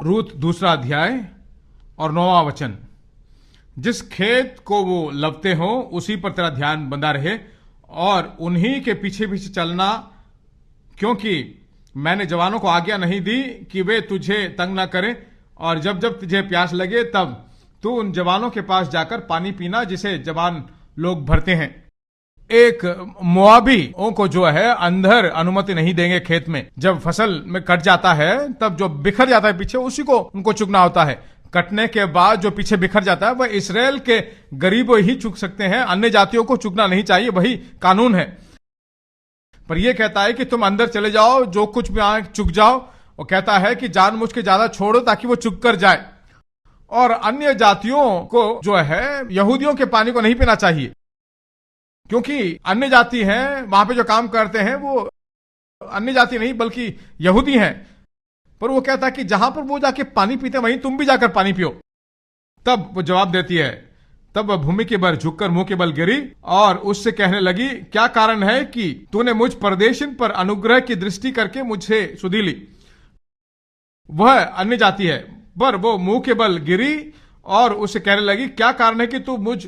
रूत दूसरा अध्याय और 9वां वचन। जिस खेत को वो लवते हो उसी पर तेरा ध्यान बंधा रहे और उन्हीं के पीछे पीछे चलना, क्योंकि मैंने जवानों को आज्ञा नहीं दी कि वे तुझे तंग ना करें, और जब जब तुझे प्यास लगे तब तू उन जवानों के पास जाकर पानी पीना जिसे जवान लोग भरते हैं। एक मोआबी को जो है अंदर अनुमति नहीं देंगे खेत में। जब फसल में कट जाता है तब जो बिखर जाता है पीछे, उसी को उनको चुगना होता है। कटने के बाद जो पीछे बिखर जाता है वह इसराइल के गरीबों ही चुग सकते हैं, अन्य जातियों को चुगना नहीं चाहिए, वही कानून है। पर यह कहता है कि तुम अंदर चले जाओ, जो कुछ भी आए चुग जाओ। वो कहता है कि जानबूझ के ज्यादा छोड़ो ताकि वो चुग कर जाए। और अन्य जातियों को जो है यहूदियों के पानी को नहीं पीना चाहिए, क्योंकि अन्य जाति हैं वहां पे जो काम करते हैं वो अन्य जाति नहीं बल्कि यहूदी हैं। पर वो कहता है कि जहां पर वो जाके पानी पीते वहीं तुम भी जाकर पानी पियो। तब वो जवाब देती है, तब वह भूमि के बल झुककर मुंह के बल गिरी और उससे कहने लगी, क्या कारण है कि तूने मुझ परदेशिन पर अनुग्रह की दृष्टि करके मुझे सुधी ली। वह अन्य जाति है, पर वो मुंह के बल गिरी और उससे कहने लगी, क्या कारण है कि तू मुझ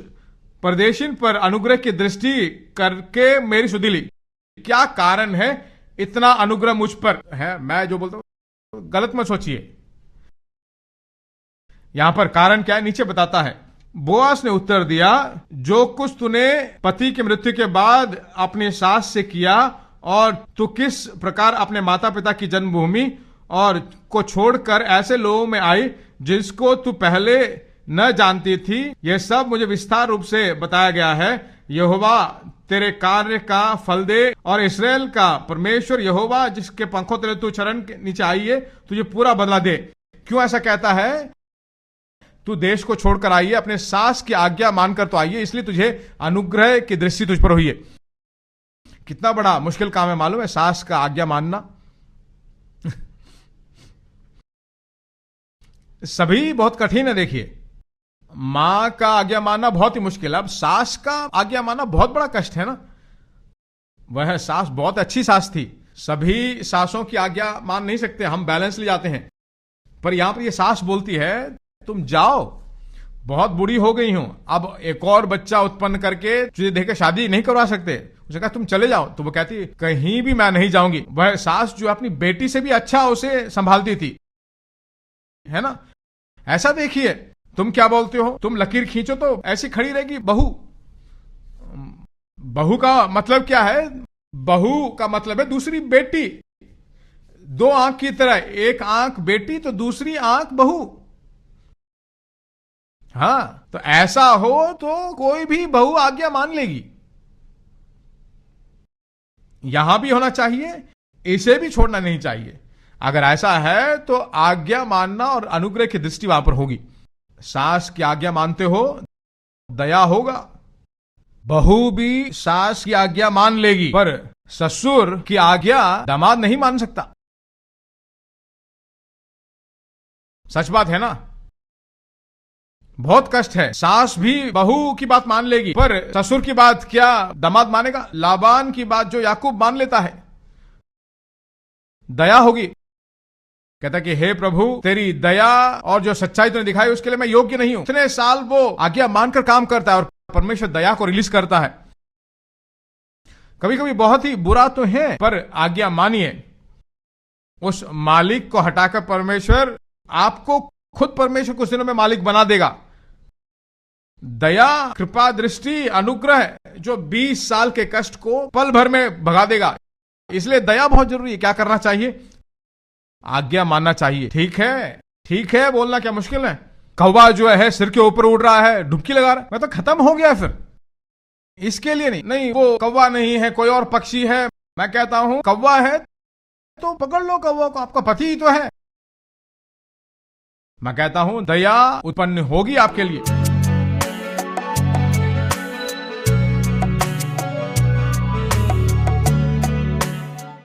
परदेशिन पर अनुग्रह की दृष्टि करके मेरी सुधी ली। क्या कारण है इतना अनुग्रह मुझ पर है। मैं जो बोलता हूं गलत मत सोचिए। यहां पर कारण क्या है नीचे बताता है। बोआस ने उत्तर दिया, जो कुछ तूने पति की मृत्यु के बाद अपनी सास से किया और तू किस प्रकार अपने माता पिता की जन्मभूमि और को छोड़कर ऐसे लोगों में आई जिसको तू पहले न जानती थी, यह सब मुझे विस्तार रूप से बताया गया है। यहोवा तेरे कार्य का फल दे और इस्राएल का परमेश्वर यहोवा जिसके पंखों तेरे तू चरण के नीचे आई है तुझे पूरा बदला दे। क्यों ऐसा कहता है? तू देश को छोड़कर आई है, अपने सास की आज्ञा मानकर तो आई है, इसलिए तुझे अनुग्रह की दृष्टि तुझ पर हुई है। कितना बड़ा मुश्किल काम है मालूम है, सास का आज्ञा मानना। सभी बहुत कठिन है। देखिए, मां का आज्ञा मानना बहुत ही मुश्किल है, अब सास का आज्ञा मानना बहुत बड़ा कष्ट है ना। वह सास बहुत अच्छी सास थी, सभी सासों की आज्ञा मान नहीं सकते, हम बैलेंस ले जाते हैं। पर यहां पर यह सास बोलती है, तुम जाओ, बहुत बूढ़ी हो गई हूं, अब एक और बच्चा उत्पन्न करके तुझे देकर शादी नहीं करवा सकते। उसे कहा तुम चले जाओ, तो वो कहती कहीं भी मैं नहीं जाऊंगी। वह सास जो अपनी बेटी से भी अच्छा उसे संभालती थी, है ना। ऐसा देखिए, तुम क्या बोलते हो, तुम लकीर खींचो तो ऐसी खड़ी रहेगी बहू। बहू का मतलब क्या है? बहू का मतलब है दूसरी बेटी। दो आंख की तरह, एक आंख बेटी तो दूसरी आंख बहू। हाँ, तो ऐसा हो तो कोई भी बहू आज्ञा मान लेगी। यहां भी होना चाहिए, इसे भी छोड़ना नहीं चाहिए। अगर ऐसा है तो आज्ञा मानना और अनुग्रह की दृष्टि वहां पर होगी। सास की आज्ञा मानते हो, दया होगा। बहू भी सास की आज्ञा मान लेगी, पर ससुर की आज्ञा दामाद नहीं मान सकता। सच बात है ना। बहुत कष्ट है। सास भी बहू की बात मान लेगी, पर ससुर की बात क्या दामाद मानेगा? लाबान की बात जो याकूब मान लेता है, दया होगी। कहता कि हे प्रभु, तेरी दया और जो सच्चाई तूने दिखाई उसके लिए मैं योग्य नहीं हूं। इतने साल वो आज्ञा मानकर काम करता है और परमेश्वर दया को रिलीज करता है। कभी कभी बहुत ही बुरा तो है, पर आज्ञा मानिए। उस मालिक को हटाकर परमेश्वर आपको खुद परमेश्वर कुछ दिनों में मालिक बना देगा। दया, कृपा, दृष्टि, अनुग्रह जो 20 साल के कष्ट को पल भर में भगा देगा। इसलिए दया बहुत जरूरी है। क्या करना चाहिए? आज्ञा मानना चाहिए। ठीक है, ठीक है बोलना क्या मुश्किल है? कौवा जो है सिर के ऊपर उड़ रहा है, डुबकी लगा रहा है, मैं तो खत्म हो गया। फिर इसके लिए नहीं, वो कौवा नहीं है, कोई और पक्षी है। मैं कहता हूं कौवा है तो पकड़ लो कौवा को, आपका पति ही तो है। मैं कहता हूं दया उत्पन्न होगी आपके लिए।